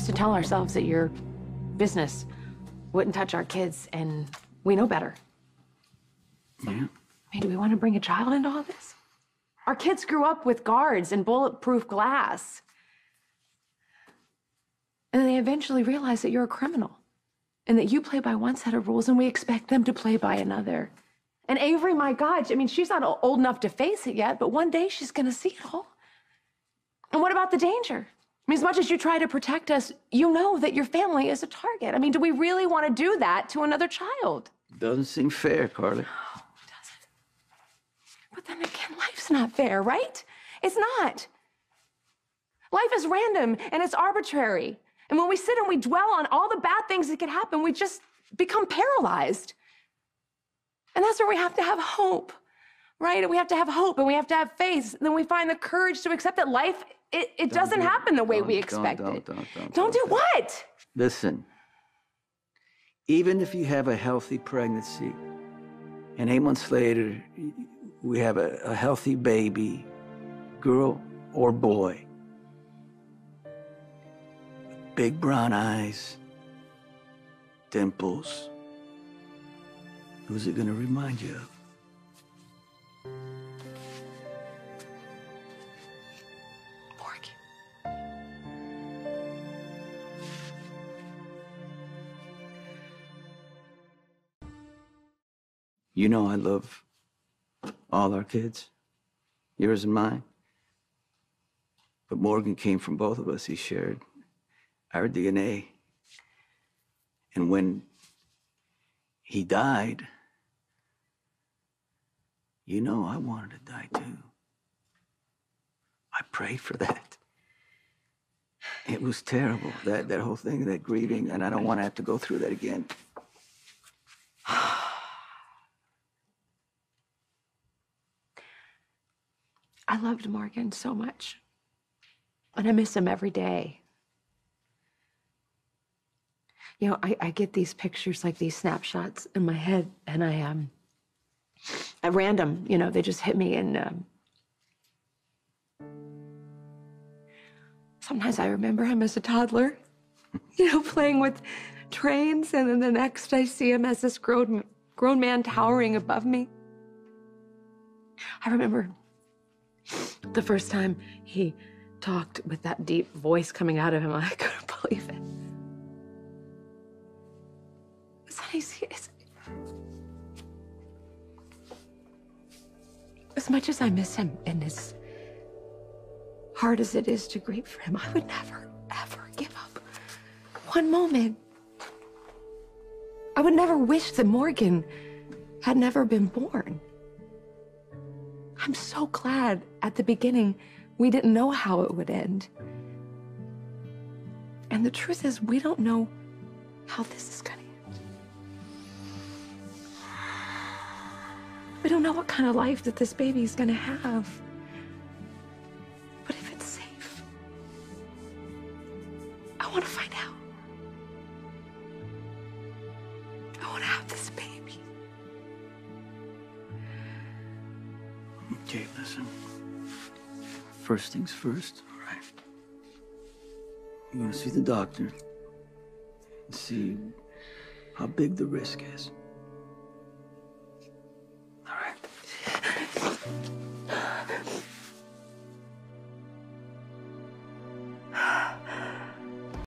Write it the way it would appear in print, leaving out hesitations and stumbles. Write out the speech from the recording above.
used to tell ourselves that your business wouldn't touch our kids, and we know better. Yeah. I mean, do we want to bring a child into all this? Our kids grew up with guards and bulletproof glass. And then they eventually realize that you're a criminal and that you play by one set of rules and we expect them to play by another. And Avery, my God, I mean, she's not old enough to face it yet, but one day she's going to see it all. And what about the danger? I mean, as much as you try to protect us, you know that your family is a target. I mean, do we really want to do that to another child? Doesn't seem fair, Carly. No, it doesn't. But then again, life's not fair, right? It's not. Life is random and it's arbitrary. And when we sit and we dwell on all the bad things that could happen, we just become paralyzed. And that's where we have to have hope, right? And we have to have hope and we have to have faith. And then we find the courage to accept that life, it doesn't happen the way we expect it. Don't do what? Listen, even if you have a healthy pregnancy and 8 months later, we have a healthy baby, girl or boy, big brown eyes, dimples, who's it gonna remind you of? You know I love all our kids, yours and mine. But Morgan came from both of us. He shared our DNA. And when he died, you know I wanted to die too. I prayed for that. It was terrible, that whole thing, that grieving, and I don't want to have to go through that again. I loved Morgan so much, and I miss him every day. You know, I get these pictures, like these snapshots in my head, and at random, you know, they just hit me, and sometimes I remember him as a toddler, you know, playing with trains, and then the next I see him as this grown man towering above me. I remember the first time he talked with that deep voice coming out of him, I couldn't believe it. Sonny, as much as I miss him, and as hard as it is to grieve for him, I would never, ever give up one moment. I would never wish that Morgan had never been born. I'm so glad at the beginning we didn't know how it would end. And the truth is, we don't know how this is gonna end. We don't know what kind of life that this baby is gonna have. But if it's safe, I want to find out. I want to have this baby. Okay, listen. First things first, all right? You're gonna see the doctor and see how big the risk is. All right?